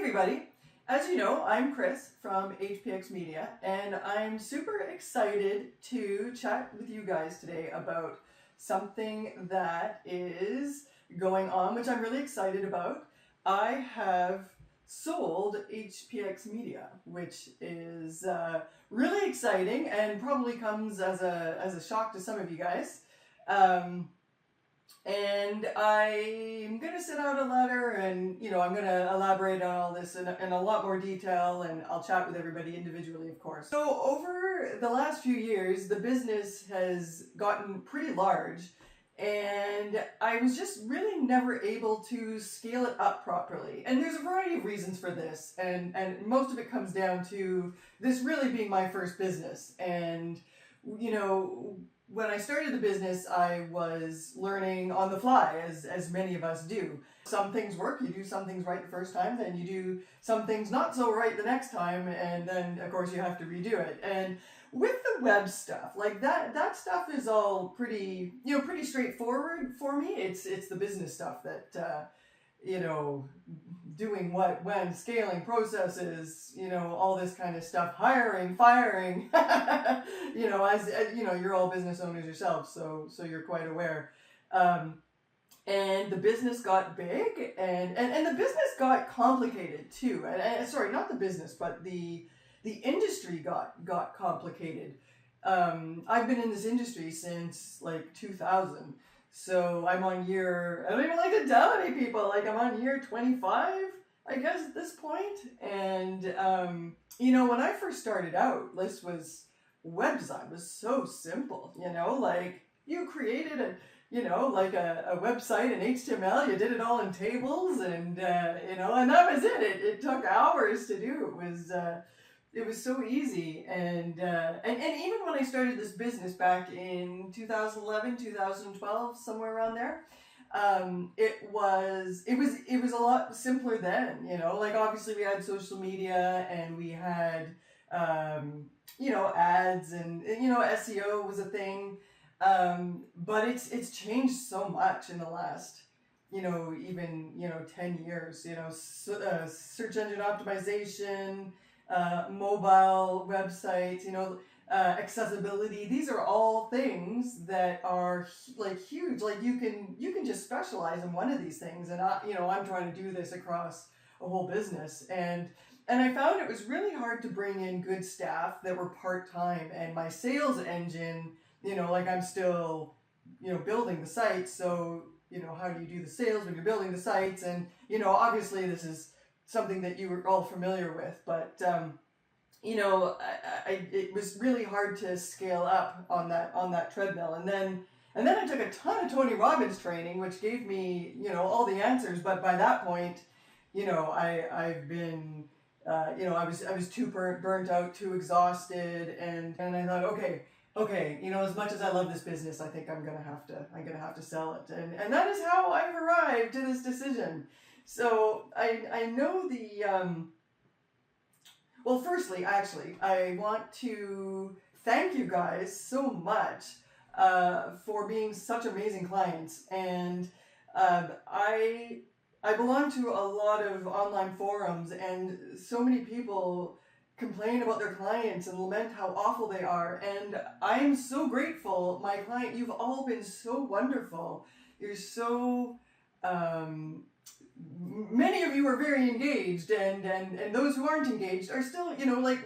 everybody, as you know, I'm Chris from HPX Media, and I'm super excited to chat with you guys today about something that is going on, which I'm really excited about. I have sold HPX Media, which is really exciting and probably comes as a shock to some of you guys. And I'm going to send out a letter and, I'm going to elaborate on all this in a lot more detail, and I'll chat with everybody individually, of course. So over the last few years, the business has gotten pretty large, and I was just really never able to scale it up properly. And there's a variety of reasons for this, and most of it comes down to this really being my first business. And, when I started the business, I was learning on the fly, as many of us do. Some things work, you do some things right the first time, then you do some things not so right the next time, and then, of course, you have to redo it. And with the web stuff, like that stuff is all pretty straightforward for me. It's the business stuff that, doing what, when, scaling processes, all this kind of stuff, hiring, firing, as you're all business owners yourselves, so you're quite aware. And the business got big, and the business got complicated too. And sorry, not the business, but the industry got complicated. I've been in this industry since like 2000. So I'm on year, I don't even like to tell any people, like I'm on year 25, I guess, at this point. And, when I first started out, web design was so simple, like you created a website in HTML, you did it all in tables, and, and that was it. It took hours to do. It was so easy, and even when I started this business back in 2011, 2012, somewhere around there, it was a lot simpler then. Like obviously we had social media and we had ads, and SEO was a thing, but it's changed so much in the last 10 years. Search engine optimization, mobile websites, accessibility. These are all things that are huge. Like you can just specialize in one of these things, and I'm trying to do this across a whole business, and I found it was really hard to bring in good staff that were part-time, and my sales engine, I'm still building the site, so how do you do the sales when you're building the sites? And obviously this is something that you were all familiar with, but it was really hard to scale up on that treadmill. And then I took a ton of Tony Robbins training, which gave me all the answers. But by that point, I've been I was too burnt out, too exhausted, and I thought, okay, as much as I love this business, I think I'm gonna have to sell it, and that is how I've arrived to this decision. So I know well, firstly, actually, I want to thank you guys so much for being such amazing clients. And I belong to a lot of online forums, and so many people complain about their clients and lament how awful they are. And I'm so grateful, my client, you've all been so wonderful. You're so... many of you are very engaged, and those who aren't engaged are still,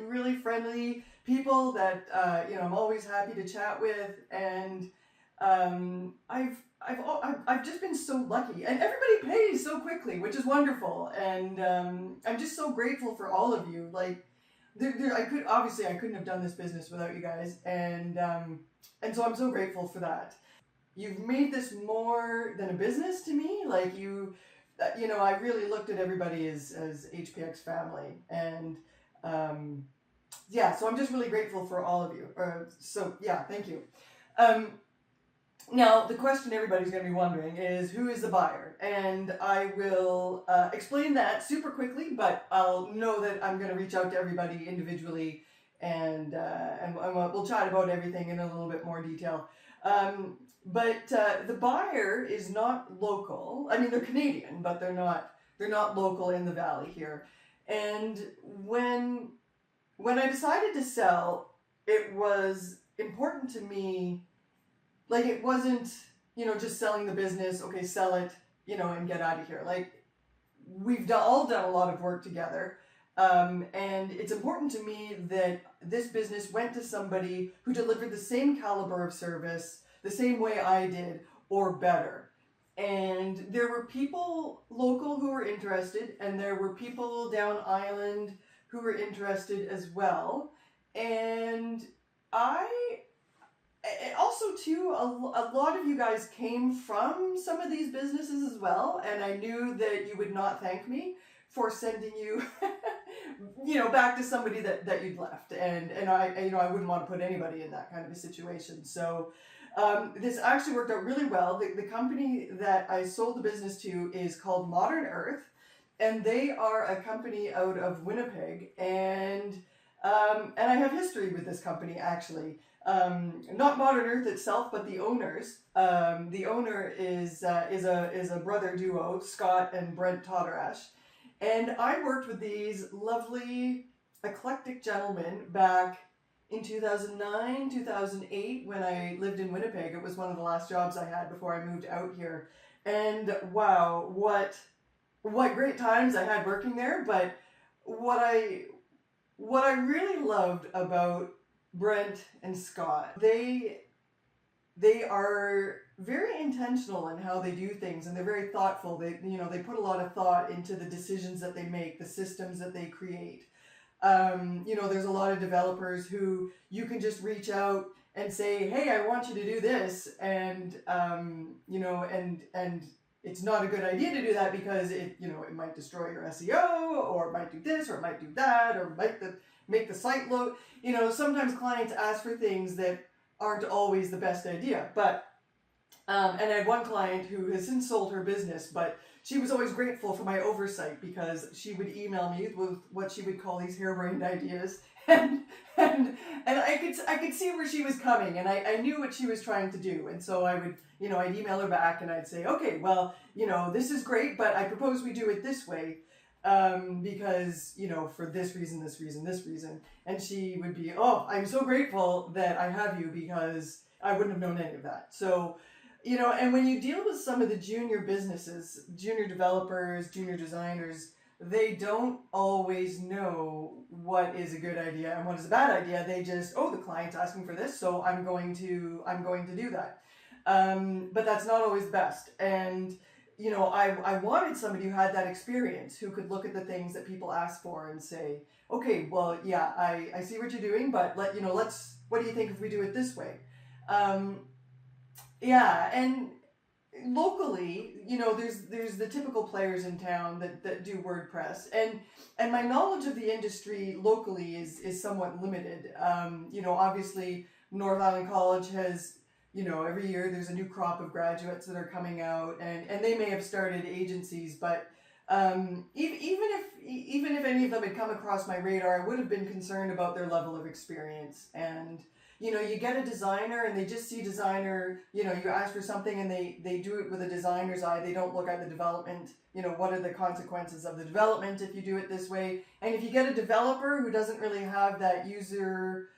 really friendly people that, I'm always happy to chat with. And I've just been so lucky, and everybody pays so quickly, which is wonderful. And I'm just so grateful for all of you. Like, I couldn't have done this business without you guys, and so I'm so grateful for that. You've made this more than a business to me. Like I really looked at everybody as HPX family, and so I'm just really grateful for all of you. Thank you. Now, the question everybody's going to be wondering is, who is the buyer? And I will explain that super quickly, but I'll know that I'm going to reach out to everybody individually, and we'll chat about everything in a little bit more detail. But the buyer is not local. I mean, they're Canadian, but they're not local in the valley here. And when I decided to sell, it was important to me, like it wasn't, just selling the business, okay, sell it, and get out of here. Like we've all done a lot of work together. And it's important to me that this business went to somebody who delivered the same caliber of service, the same way I did, or better. And there were people local who were interested, and there were people down island who were interested as well. And I also too, a lot of you guys came from some of these businesses as well, and I knew that you would not thank me for sending you back to somebody that you'd left, and I wouldn't want to put anybody in that kind of a situation. So this actually worked out really well. The company that I sold the business to is called Modern Earth, and they are a company out of Winnipeg, and I have history with this company actually. Not Modern Earth itself, but the owners. The owner is a brother duo, Scott and Brent Totterash, and I worked with these lovely eclectic gentlemen back in 2009, 2008 when I lived in Winnipeg. It was one of the last jobs I had before I moved out here, and wow, what great times I had working there. But what I really loved about Brent and Scott, they are very intentional in how they do things, and they're very thoughtful. They put a lot of thought into the decisions that they make, the systems that they create. There's a lot of developers who you can just reach out and say, "Hey, I want you to do this," and and it's not a good idea to do that because it might destroy your SEO, or it might do this, or it might do that, or make the site load. Sometimes clients ask for things that aren't always the best idea. But and I had one client who has since sold her business, but she was always grateful for my oversight because she would email me with what she would call these harebrained ideas, and I could see where she was coming, and I knew what she was trying to do, and so I would I'd email her back and I'd say, okay, well, this is great, but I propose we do it this way. Because for this reason, this reason, this reason, and she would be, oh, I'm so grateful that I have you because I wouldn't have known any of that. So and when you deal with some of the junior businesses, junior developers, junior designers, they don't always know what is a good idea and what is a bad idea. They just, oh, the client's asking for this, so I'm going to do that. But that's not always best. And I wanted somebody who had that experience, who could look at the things that people ask for and say, okay, well, yeah, I see what you're doing, but what do you think if we do it this way? Yeah, and locally, there's the typical players in town that do WordPress, and my knowledge of the industry locally is somewhat limited. Obviously, North Island College has, every year there's a new crop of graduates that are coming out, and they may have started agencies, but even if any of them had come across my radar, I would have been concerned about their level of experience. And you get a designer and they just see designer, you ask for something and they do it with a designer's eye. They don't look at the development, what are the consequences of the development if you do it this way. And if you get a developer who doesn't really have that user,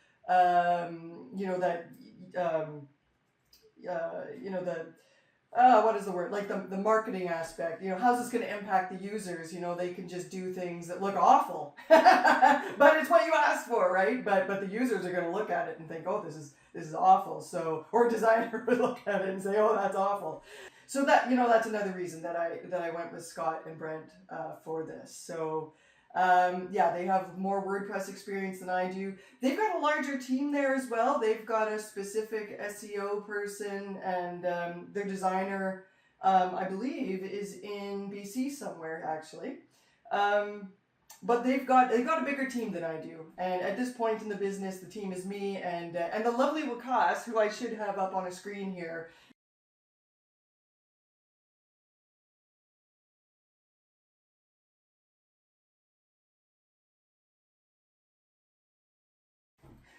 what is the word? Like the marketing aspect. How's this going to impact the users? They can just do things that look awful, but it's what you asked for, right? But the users are going to look at it and think, oh, this is awful. So, or a designer would look at it and say, oh, that's awful. So that's another reason that I went with Scott and Brent for this. So. They have more WordPress experience than I do. They've got a larger team there as well. They've got a specific SEO person, and their designer, I believe, is in BC somewhere actually. But they've got a bigger team than I do. And at this point in the business, the team is me and the lovely Wakas, who I should have up on a screen here.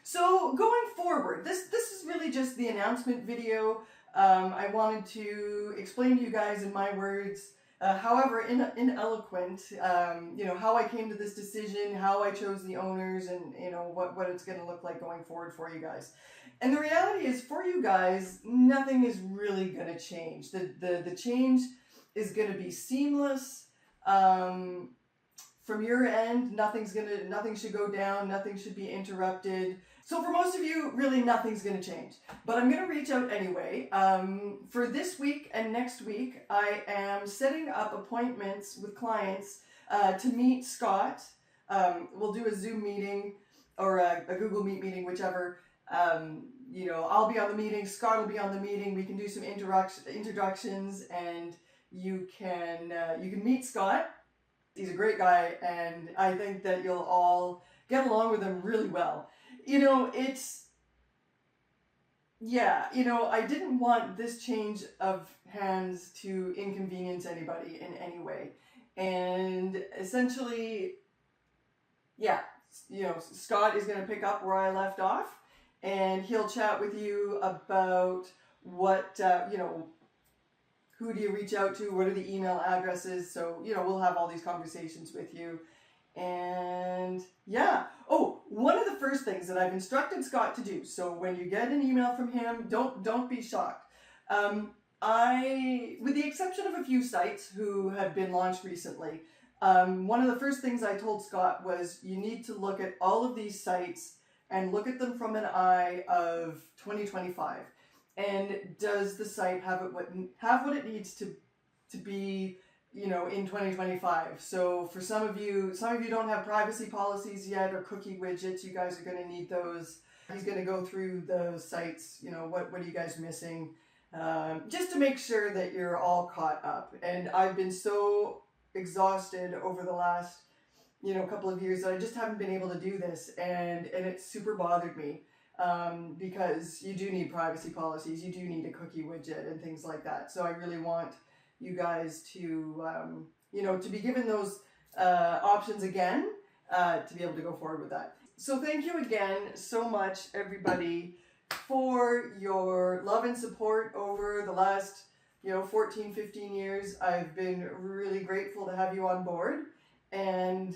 So going forward, this is really just the announcement video. I wanted to explain to you guys in my words however ineloquent, how I came to this decision, how I chose the owners, and what it's going to look like going forward for you guys. And the reality is, for you guys, nothing is really going to change. The change is going to be seamless. From your end, nothing should go down, nothing should be interrupted. So for most of you, really nothing's gonna change. But I'm gonna reach out anyway. For this week and next week, I am setting up appointments with clients to meet Scott. We'll do a Zoom meeting or a Google Meet meeting, whichever. I'll be on the meeting, Scott will be on the meeting. We can do some introductions, and you can meet Scott. He's a great guy, and I think that you'll all get along with him really well. I didn't want this change of hands to inconvenience anybody in any way. And essentially, Scott is going to pick up where I left off, and he'll chat with you about what, who do you reach out to? What are the email addresses? So, we'll have all these conversations with you. And one of the first things that I've instructed Scott to do, so when you get an email from him, don't be shocked. With the exception of a few sites who have been launched recently, one of the first things I told Scott was you need to look at all of these sites and look at them from an eye of 2025. And does the site have what it needs to be, in 2025? So for some of you don't have privacy policies yet or cookie widgets. You guys are going to need those. He's going to go through those sites. What are you guys missing? Just to make sure that you're all caught up. And I've been so exhausted over the last, couple of years that I just haven't been able to do this, and it's super bothered me. Because you do need privacy policies, you do need a cookie widget and things like that. So I really want you guys to, to be given those options again, to be able to go forward with that. So thank you again so much, everybody, for your love and support over the last, 14, 15 years. I've been really grateful to have you on board. And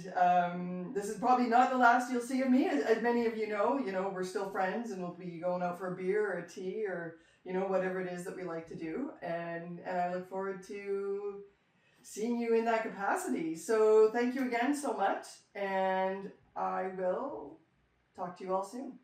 this is probably not the last you'll see of me. As many of you know, we're still friends, and we'll be going out for a beer or a tea or, whatever it is that we like to do. And I look forward to seeing you in that capacity. So thank you again so much, and I will talk to you all soon.